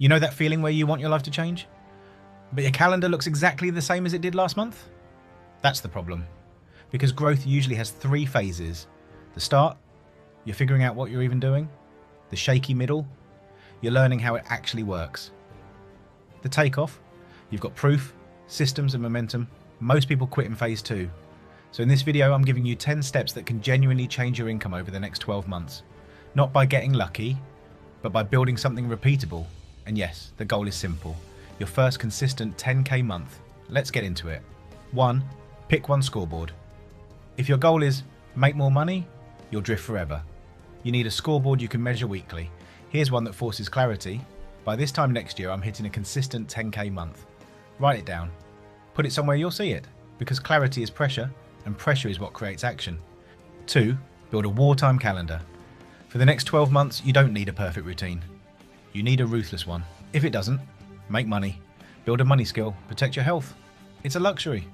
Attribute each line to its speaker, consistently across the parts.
Speaker 1: You know that feeling where you want your life to change, but your calendar looks exactly the same as it did last month? That's the problem. Because growth usually has 3 phases. The start, you're figuring out what you're even doing. The shaky middle, you're learning how it actually works. The takeoff, you've got proof, systems and momentum. Most people quit in phase 2. So in this video, I'm giving you 10 steps that can genuinely change your income over the next 12 months. Not by getting lucky, but by building something repeatable. And yes, the goal is simple. Your first consistent 10K month. Let's get into it. 1. Pick one scoreboard. If your goal is make more money, you'll drift forever. You need a scoreboard you can measure weekly. Here's one that forces clarity. By this time next year, I'm hitting a consistent 10K month. Write it down. Put it somewhere you'll see it, because clarity is pressure, and pressure is what creates action. 2. Build a wartime calendar. For the next 12 months, you don't need a perfect routine. You need a ruthless one. If it doesn't, make money, build a money skill, protect your health. It's a luxury.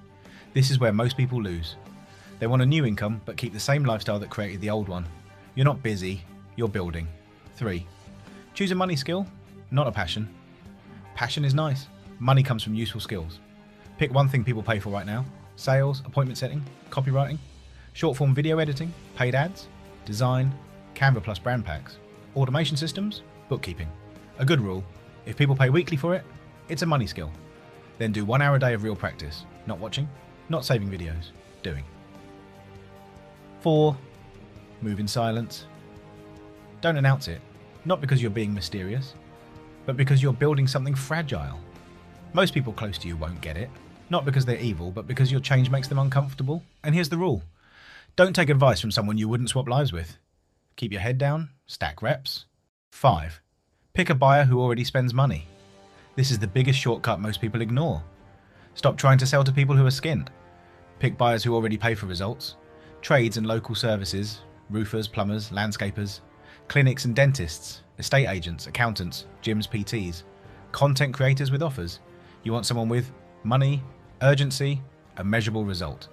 Speaker 1: This is where most people lose. They want a new income, but keep the same lifestyle that created the old one. You're not busy, you're building. 3. Choose a money skill, not a passion. Passion is nice. Money comes from useful skills. Pick one thing people pay for right now. Sales, appointment setting, copywriting, short form video editing, paid ads, design, Canva plus brand packs, automation systems, bookkeeping. A good rule, if people pay weekly for it, it's a money skill. Then do 1 hour a day of real practice. Not watching, not saving videos, doing. 4. Move in silence. Don't announce it, not because you're being mysterious, but because you're building something fragile. Most people close to you won't get it, not because they're evil, but because your change makes them uncomfortable. And here's the rule. Don't take advice from someone you wouldn't swap lives with. Keep your head down, stack reps. 5. Pick a buyer who already spends money. This is the biggest shortcut most people ignore. Stop trying to sell to people who are skint. Pick buyers who already pay for results. Trades and local services, roofers, plumbers, landscapers, clinics and dentists, estate agents, accountants, gyms, PTs, content creators with offers. You want someone with money, urgency, a measurable result.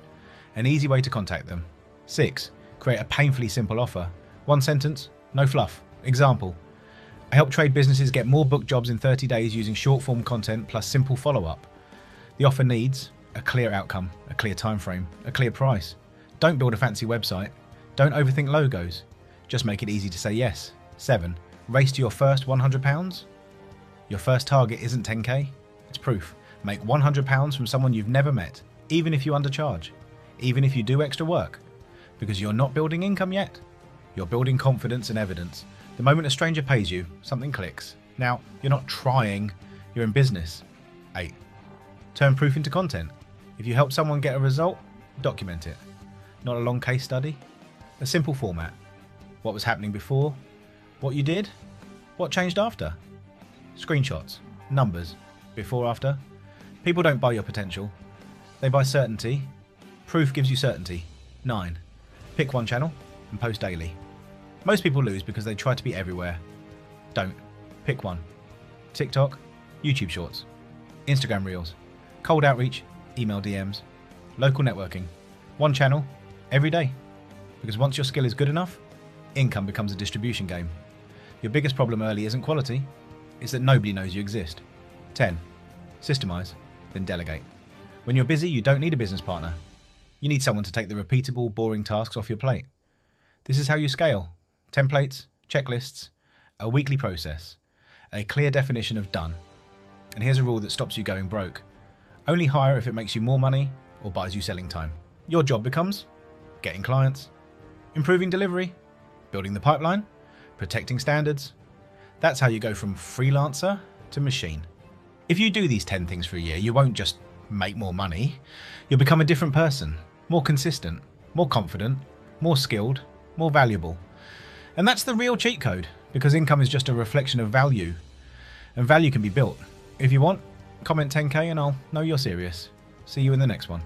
Speaker 1: An easy way to contact them. 6. Create a painfully simple offer. 1 sentence, no fluff. Example. I help trade businesses get more booked jobs in 30 days using short form content plus simple follow-up. The offer needs a clear outcome, a clear time frame, a clear price. Don't build a fancy website. Don't overthink logos. Just make it easy to say yes. 7. Race to your first £100. Your first target isn't 10K. It's proof. Make £100 from someone you've never met, even if you undercharge, even if you do extra work. Because you're not building income yet. You're building confidence and evidence. The moment a stranger pays you, something clicks. Now, you're not trying, you're in business. 8. Turn proof into content. If you help someone get a result, document it. Not a long case study. A simple format. What was happening before, what you did, what changed after. Screenshots, numbers, before, after. People don't buy your potential. They buy certainty. Proof gives you certainty. 9. Pick one channel and post daily. Most people lose because they try to be everywhere. Don't. Pick one. TikTok, YouTube Shorts, Instagram Reels, cold outreach, email DMs, local networking. One channel, every day. Because once your skill is good enough, income becomes a distribution game. Your biggest problem early isn't quality, it's that nobody knows you exist. 10. Systemize, then delegate. When you're busy, you don't need a business partner. You need someone to take the repeatable, boring tasks off your plate. This is how you scale. Templates, checklists, a weekly process, a clear definition of done. And here's a rule that stops you going broke. Only hire if it makes you more money or buys you selling time. Your job becomes getting clients, improving delivery, building the pipeline, protecting standards. That's how you go from freelancer to machine. If you do these 10 things for a year, you won't just make more money. You'll become a different person, more consistent, more confident, more skilled, more valuable. And that's the real cheat code, because income is just a reflection of value, and value can be built. If you want, comment 10K and I'll know you're serious. See you in the next one.